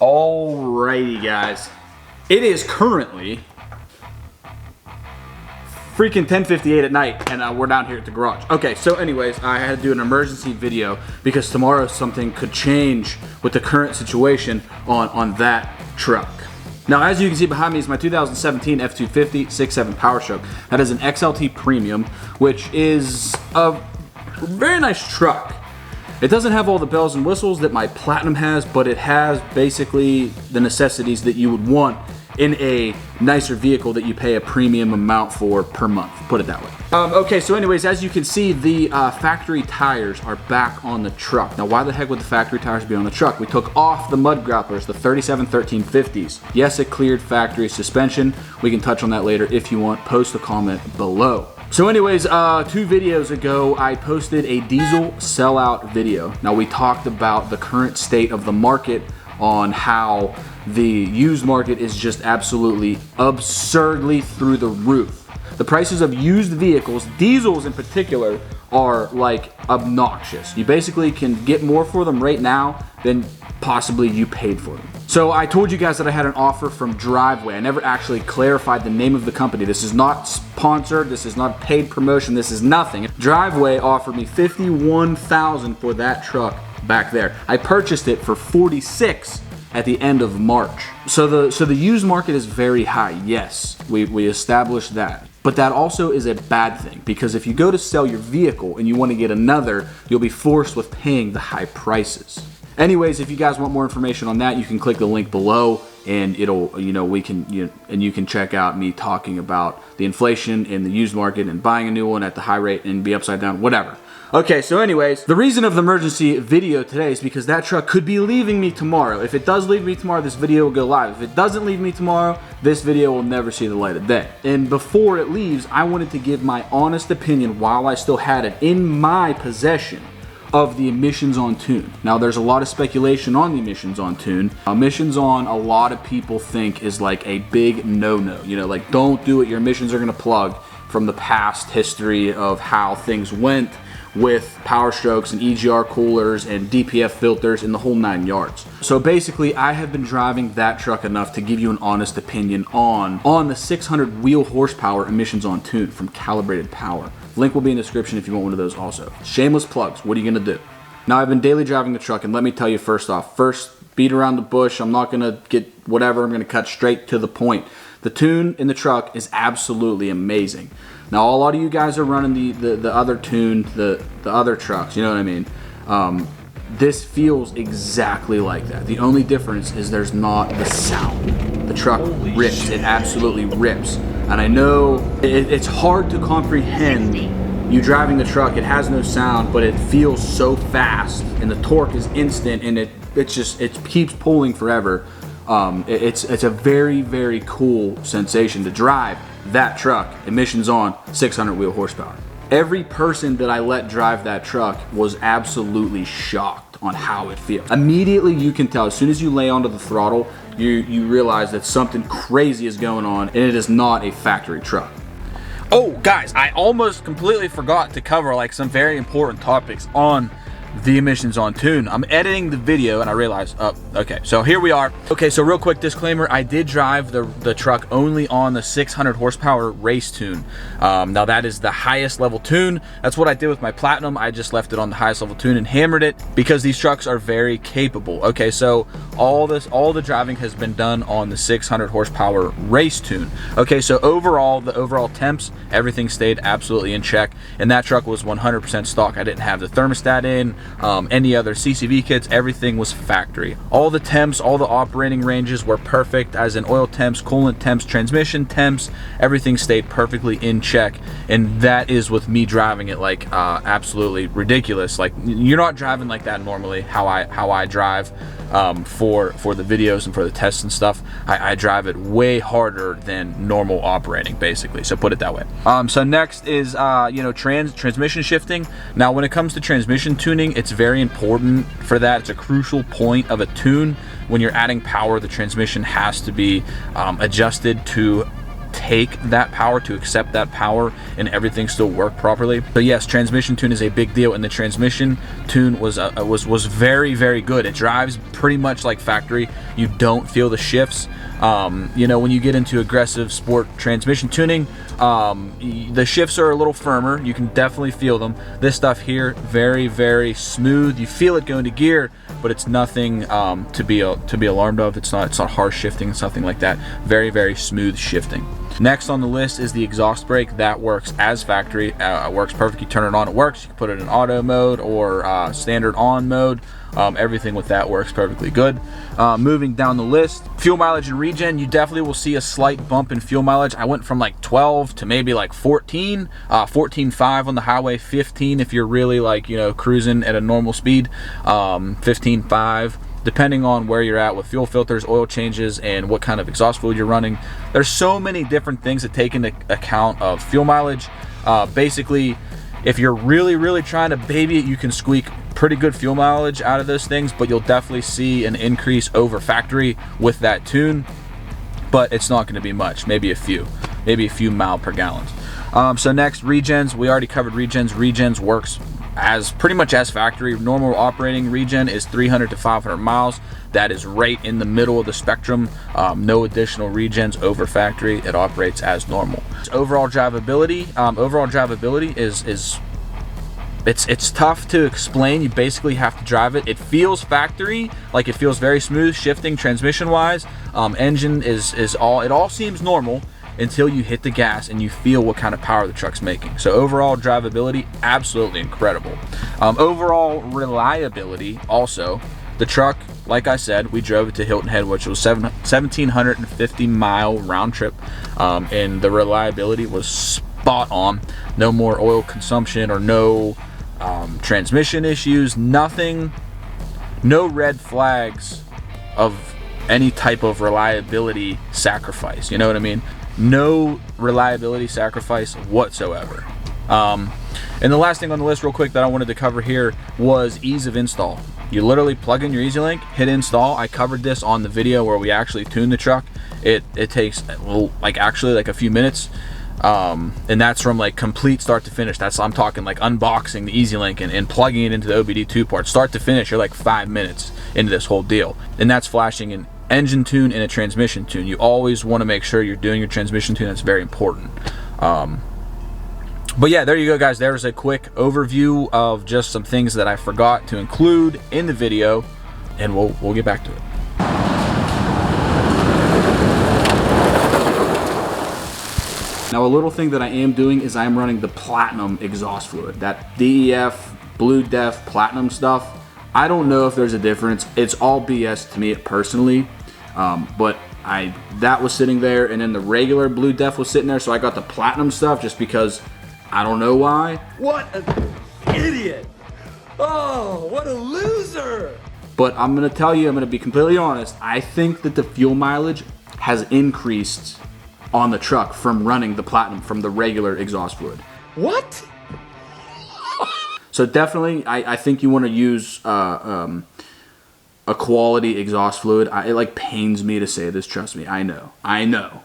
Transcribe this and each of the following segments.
Alrighty guys, it is currently freaking 10:58 at night and we're down here at the garage. Okay, so anyways, I had to do an emergency video because tomorrow something could change with the current situation on that truck. Now, as you can see behind me is my 2017 F250 6.7 Powerstroke. That is an XLT Premium, which is a very nice truck. It doesn't have all the bells and whistles that my Platinum has, but it has basically the necessities that you would want in a nicer vehicle that you pay a premium amount for per month, put it that way. Okay, so anyways, as you can see, the factory tires are back on the truck. Now, why the heck would the factory tires be on the truck? We took off the mud grapplers, the 371350s. Yes, it cleared factory suspension. We can touch on that later if you want. Post a comment below. So anyways, 2 videos ago, I posted a diesel sellout video. Now, we talked about the current state of the market on how the used market is just absolutely absurdly through the roof. The prices of used vehicles, diesels in particular, are like obnoxious. You basically can get more for them right now than possibly you paid for them. So I told you guys that I had an offer from Driveway. I never actually clarified the name of the company. This is not sponsored, this is not paid promotion, this is nothing. Driveway offered me $51,000 for that truck back there. I purchased it for $46,000 at the end of March. So the used market is very high. Yes, we established that. But that also is a bad thing, because if you go to sell your vehicle and you want to get another, you'll be forced with paying the high prices. Anyways, if you guys want more information on that, you can click the link below and it'll, you can check out me talking about the inflation in the used market and buying a new one at the high rate and be upside down, whatever. Okay, so anyways, the reason of the emergency video today is because that truck could be leaving me tomorrow. If it does leave me tomorrow, this video will go live. If it doesn't leave me tomorrow, this video will never see the light of day. And before it leaves, I wanted to give my honest opinion while I still had it in my possession of the emissions on tune. Now, there's a lot of speculation on the emissions on tune. Emissions on, a lot of people think is like a big no-no. You know, like, don't do it, your emissions are gonna plug, from the past history of how things went with Powerstrokes and EGR coolers and DPF filters and the whole 9 yards. So basically, I have been driving that truck enough to give you an honest opinion on the 600 wheel horsepower emissions on tune from Calibrated Power. Link will be in the description if you want one of those also. Shameless plugs, what are you gonna do? Now, I've been daily driving the truck, and let me tell you first off, beat around the bush, I'm not gonna get whatever, I'm gonna cut straight to the point. The tune in the truck is absolutely amazing. Now, a lot of you guys are running the other tune, the other trucks, you know what I mean? This feels exactly like that. The only difference is there's not the sound. The truck rips, it absolutely rips. And I know it's hard to comprehend you driving the truck. It has no sound, but it feels so fast, and the torque is instant, and it keeps pulling forever. It's a very, very cool sensation to drive that truck, emissions on, 600 wheel horsepower. Every person that I let drive that truck was absolutely shocked on how it feels. Immediately you can tell, as soon as you lay onto the throttle, you realize that something crazy is going on, and it is not a factory truck. Oh guys, I almost completely forgot to cover like some very important topics on the emissions on tune. I'm editing the video and I realized, okay, so here we are. Okay, so real quick disclaimer, I did drive the truck only on the 600 horsepower race tune. Now that is the highest level tune. That's what I did with my Platinum. I just left it on the highest level tune and hammered it because these trucks are very capable. Okay, so all the driving has been done on the 600 horsepower race tune. Okay, so the overall temps, everything stayed absolutely in check, and that truck was 100% stock. I didn't have the thermostat in, any other CCV kits, everything was factory. All the temps, all the operating ranges were perfect, as in oil temps, coolant temps, transmission temps, everything stayed perfectly in check, and that is with me driving it like absolutely ridiculous. Like, you're not driving like that normally, how I drive for the videos and for the tests and stuff. I drive it way harder than normal operating, basically, so put it that way. So next is transmission shifting. Now, when it comes to transmission tuning, it's very important for that. It's a crucial point of a tune. When you're adding power, the transmission has to be adjusted to take that power, to accept that power, and everything still work properly. But yes, transmission tune is a big deal, and the transmission tune was very, very good. It drives pretty much like factory. You don't feel the shifts. You know, when you get into aggressive sport transmission tuning, the shifts are a little firmer. You can definitely feel them. This stuff here, very, very smooth. You feel it going to gear, but it's nothing to be alarmed of. It's not harsh shifting and something like that. Very, very smooth shifting. Next on the list is the exhaust brake. That works as factory. It works perfect. You turn it on, it works. You can put it in auto mode or standard on mode. Everything with that works perfectly good. Moving down the list, fuel mileage and regen, you definitely will see a slight bump in fuel mileage. I went from like 12 to maybe like 14, 14.5 on the highway, 15 if you're really like, you know, cruising at a normal speed, 15.5. Depending on where you're at with fuel filters, oil changes, and what kind of exhaust fluid you're running. There's so many different things that take into account of fuel mileage. Basically, if you're really, really trying to baby it, you can squeak pretty good fuel mileage out of those things, but you'll definitely see an increase over factory with that tune, but it's not going to be much, maybe a few mile per gallons. So next, regens. We already covered regens. Regens works as pretty much as factory. Normal operating regen is 300 to 500 miles. That is right in the middle of the spectrum. No additional regens over factory. It operates as normal. Overall drivability. It's tough to explain. You basically have to drive it. It feels factory, like it feels very smooth shifting transmission wise. Engine it all seems normal until you hit the gas and you feel what kind of power the truck's making. So overall drivability, absolutely incredible. Overall reliability also. The truck, like I said, we drove it to Hilton Head, which was 1,750 mile round trip, and the reliability was spot on. No more oil consumption or no transmission issues, nothing, no red flags of any type of reliability sacrifice, you know what I mean? No reliability sacrifice whatsoever. And the last thing on the list real quick that I wanted to cover here was ease of install. You literally plug in your EasyLink, hit install. I covered this on the video where we actually tuned the truck. It takes like a few minutes. And that's from like complete start to finish. I'm talking like unboxing the EasyLink and plugging it into the OBD2 port. Start to finish, you're like 5 minutes into this whole deal. And that's flashing an engine tune and a transmission tune. You always want to make sure you're doing your transmission tune. That's very important. But yeah, there you go, guys. There's a quick overview of just some things that I forgot to include in the video, and we'll get back to it. Now, a little thing that I am doing is I'm running the platinum exhaust fluid, that DEF, Blue Def, platinum stuff. I don't know if there's a difference. It's all BS to me personally, but that was sitting there, and then the regular Blue Def was sitting there, so I got the platinum stuff just because I don't know why. What an idiot! Oh, what a loser! But I'm gonna tell you, I'm gonna be completely honest, I think that the fuel mileage has increased on the truck from running the platinum from the regular exhaust fluid. What? So definitely, I think you want to use a quality exhaust fluid. It like pains me to say this, trust me, I know.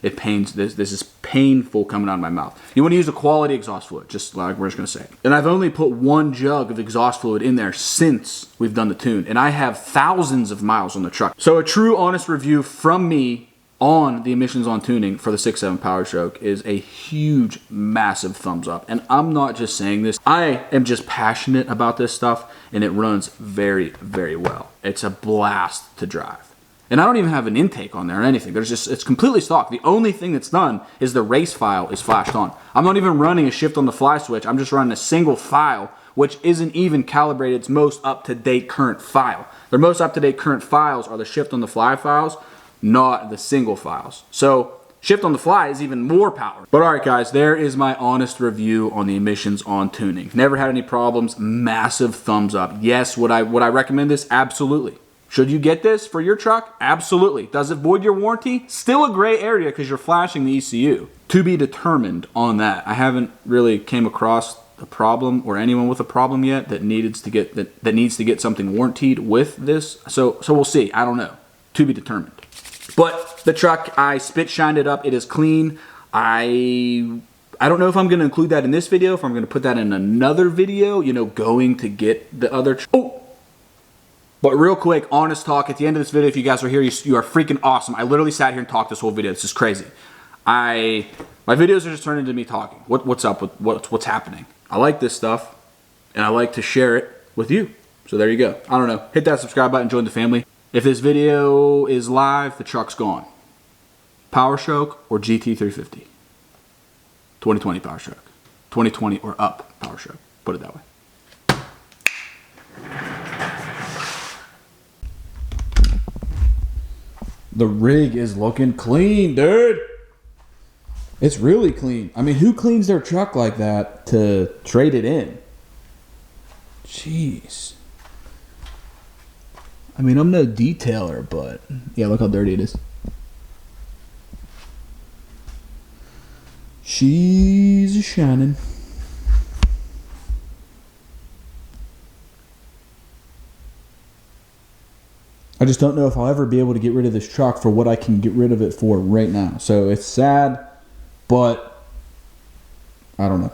It pains, this is painful coming out of my mouth. You want to use a quality exhaust fluid, just like we're just gonna say. And I've only put 1 jug of exhaust fluid in there since we've done the tune, and I have thousands of miles on the truck. So a true honest review from me on the emissions on tuning for the 6.7 Powerstroke is a huge, massive thumbs up. And I'm not just saying this, I am just passionate about this stuff, and it runs very, very well. It's a blast to drive. And I don't even have an intake on there or anything. It's completely stock. The only thing that's done is the race file is flashed on. I'm not even running a shift on the fly switch. I'm just running a single file, which isn't even calibrated its most up-to-date current file. Their most up-to-date current files are the shift on the fly files, not the single files. So shift on the fly is even more power. But all right, guys, there is my honest review on the emissions on tuning. Never had any problems. Massive thumbs up. Yes, would I recommend this? Absolutely. Should you get this for your truck? Absolutely. Does it void your warranty? Still a gray area because you're flashing the ECU. To be determined on that. I haven't really came across a problem or anyone with a problem yet that needs to get something warranted with this. So we'll see. I don't know. To be determined. But the truck, I spit shined it up. It is clean. I don't know if I'm going to include that in this video, if I'm going to put that in another video, you know, going to get the other. Oh, but real quick, honest talk, at the end of this video, if you guys are here, you are freaking awesome. I literally sat here and talked this whole video. This is crazy. My videos are just turning into me talking. What's up with what's happening? I like this stuff, and I like to share it with you. So there you go. I don't know. Hit that subscribe button, join the family. If this video is live, the truck's gone. Powerstroke or GT350? 2020 Powerstroke. 2020 or up Powerstroke. Put it that way. The rig is looking clean, dude. It's really clean. I mean, who cleans their truck like that to trade it in? Jeez. I mean, I'm no detailer, but yeah, look how dirty it is. She's shining. I just don't know if I'll ever be able to get rid of this truck for what I can get rid of it for right now. So it's sad, but I don't know.